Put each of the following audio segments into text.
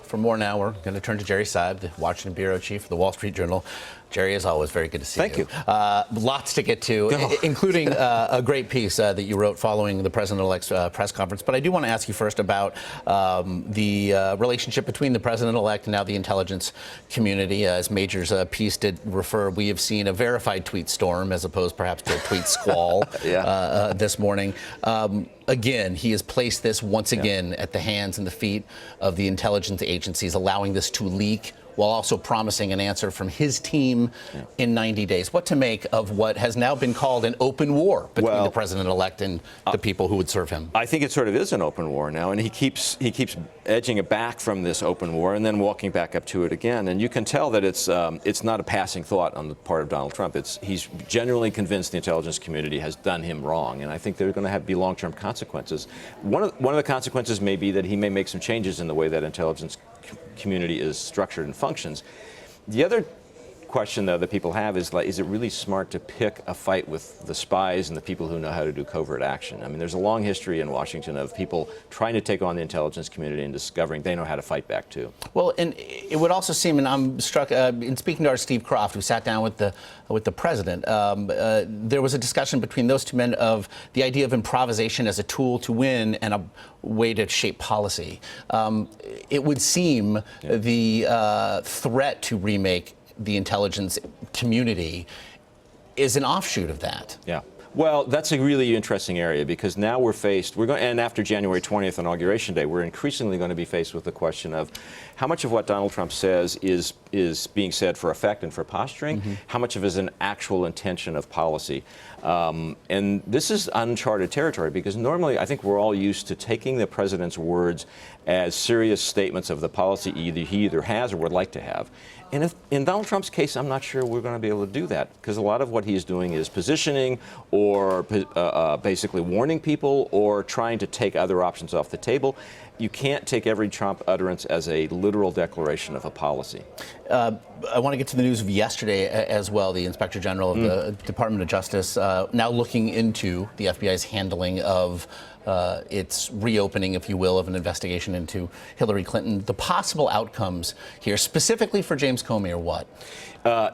for more now, we're going to turn to Jerry Seib, the Washington bureau chief of the Wall Street Journal. Jerry, as always, very good to see you. Thank you. Lots to get to, including a great piece that you wrote following the president-elect's press conference. But I do want to ask you first about the relationship between the president-elect and now the intelligence community. As Major's piece did refer, we have seen a verified tweet storm as opposed perhaps to a tweet squall this morning. Again, he has placed this once again at the hands and the feet of the intelligence agencies, allowing this to leak while also promising an answer from his team in 90 days. What to make of what has now been called an open war between the president-elect and the people who would serve him? I think it sort of is an open war now, and he keeps edging it back from this open war and then walking back up to it again. And you can tell that it's not a passing thought on the part of Donald Trump. He's genuinely convinced the intelligence community has done him wrong, and I think there are going to be long-term consequences. One of the consequences may be that he may make some changes in the way that intelligence community is structured and functions. The other question, though, that people have is it really smart to pick a fight with the spies and the people who know how to do covert action? I mean, there's a long history in Washington of people trying to take on the intelligence community and discovering they know how to fight back, too. Well, and it would also seem, and I'm struck, in speaking to our Steve Croft, who sat down with the president, there was a discussion between those two men of the idea of improvisation as a tool to win and a way to shape policy. It would seem the threat to remake the intelligence community is an offshoot of that. Yeah. Well, that's a really interesting area because now and after January 20th, Inauguration Day, we're increasingly going to be faced with the question of how much of what Donald Trump says is being said for effect and for posturing, how much of it is an actual intention of policy. And this is uncharted territory because normally I think we're all used to taking the president's words as serious statements of the policy he either has or would like to have. And in Donald Trump's case, I'm not sure we're going to be able to do that because a lot of what he's doing is positioning or basically warning people or trying to take other options off the table. You can't take every Trump utterance as a literal declaration of a policy. I want to get to the news of yesterday as well. The Inspector General of the Department of Justice now looking into the FBI's handling of its reopening, if you will, of an investigation into Hillary Clinton. The possible outcomes here, specifically for James Comey, are what?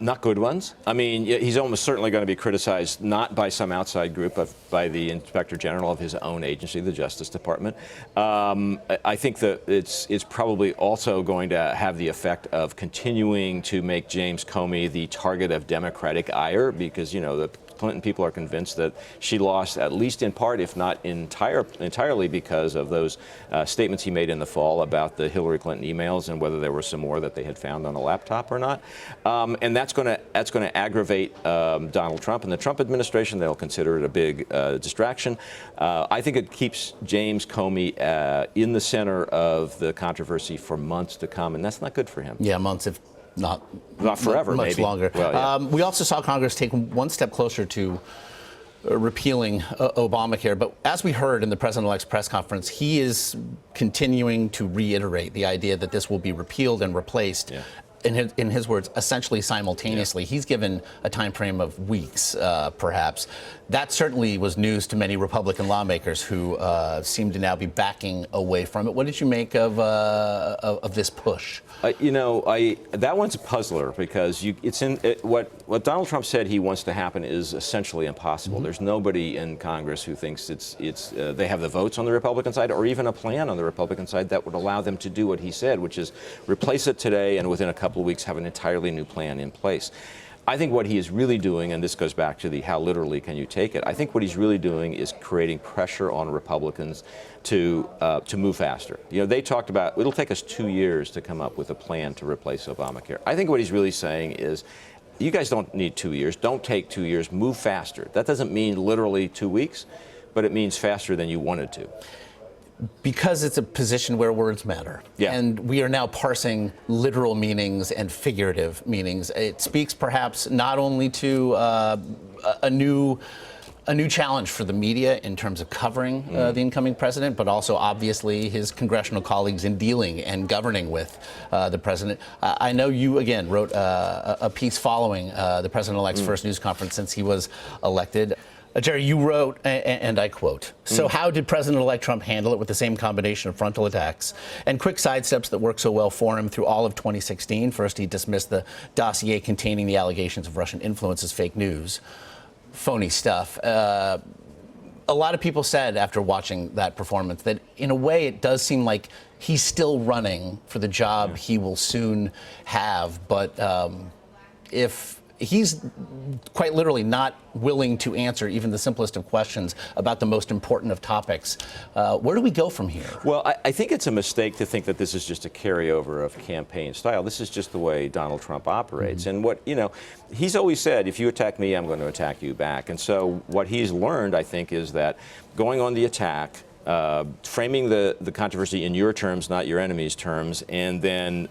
Not good ones. I mean, he's almost certainly going to be criticized not by some outside group, but by the Inspector General of his own agency, the Justice Department. I think that it's probably also going to have the effect of continuing to make James Comey the target of Democratic ire because, you know, the Clinton people are convinced that she lost at least in part, if not entirely, because of those statements he made in the fall about the Hillary Clinton emails and whether there were some more that they had found on a laptop or not. And that's going to aggravate Donald Trump and the Trump administration. They'll consider it a big distraction. I think it keeps James Comey in the center of the controversy for months to come, and that's not good for him. Yeah, months, if not forever, much maybe. Longer. Well, yeah. We also saw Congress take one step closer to repealing Obamacare. But as we heard in the president-elect's press conference, he is continuing to reiterate the idea that this will be repealed and replaced. Yeah. In his words, essentially simultaneously. He's given a time frame of weeks, perhaps. That certainly was news to many Republican lawmakers who seem to now be backing away from it. What did you make of this push? That one's a puzzler because what Donald Trump said he wants to happen is essentially impossible. There's nobody in Congress who thinks they have the votes on the Republican side or even a plan on the Republican side that would allow them to do what he said, which is replace it today and within a couple of weeks have an entirely new plan in place. I think what he is really doing, and this goes back to the how literally can you take it, I think what he's really doing is creating pressure on Republicans to move faster. You know, they talked about it'll take us 2 years to come up with a plan to replace Obamacare. I think what he's really saying is you guys don't need 2 years. Don't take 2 years. Move faster. That doesn't mean literally 2 weeks, but it means faster than you wanted to. Because it's a position where words matter. Yeah. And we are now parsing literal meanings and figurative meanings. It speaks perhaps not only to a new challenge for the media in terms of covering the incoming president, but also obviously his congressional colleagues in dealing and governing with the president. I know you, again, wrote a piece following the president-elect's first news conference since he was elected. Jerry, you wrote, and I quote, "So how did President-elect Trump handle it with the same combination of frontal attacks and quick sidesteps that worked so well for him through all of 2016? First, he dismissed the dossier containing the allegations of Russian influence as fake news, phony stuff. A lot of people said after watching that performance that in a way it does seem like he's still running for the job he will soon have, but if he's quite literally not willing to answer even the simplest of questions about the most important of topics, where do we go from here?" Well, I think it's a mistake to think that this is just a carryover of campaign style. This is just the way Donald Trump operates. And what, he's always said, if you attack me, I'm going to attack you back. And so what he's learned, I think, is that going on the attack, framing the controversy in your terms, not your enemy's terms, and then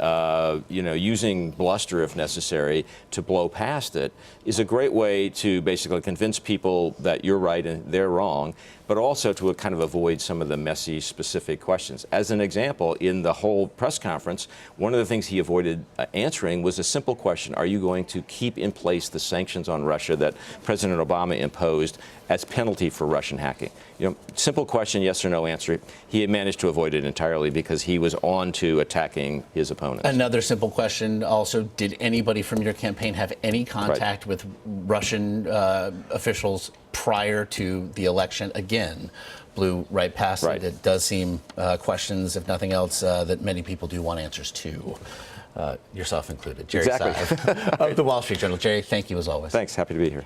using bluster if necessary to blow past it is a great way to basically convince people that you're right and they're wrong, but also to kind of avoid some of the messy, specific questions. As an example, in the whole press conference, one of the things he avoided answering was a simple question: are you going to keep in place the sanctions on Russia that President Obama imposed as penalty for Russian hacking? Simple question, yes or no answer. He had managed to avoid it entirely because he was on to attacking his opponents. Another simple question also: did anybody from your campaign have any contact with Russian officials prior to the election? Again, blew right past it. It does seem questions, if nothing else, that many people do want answers to, yourself included. Jerry Exactly. Seib of the Wall Street Journal. Jerry, thank you as always. Thanks. Happy to be here.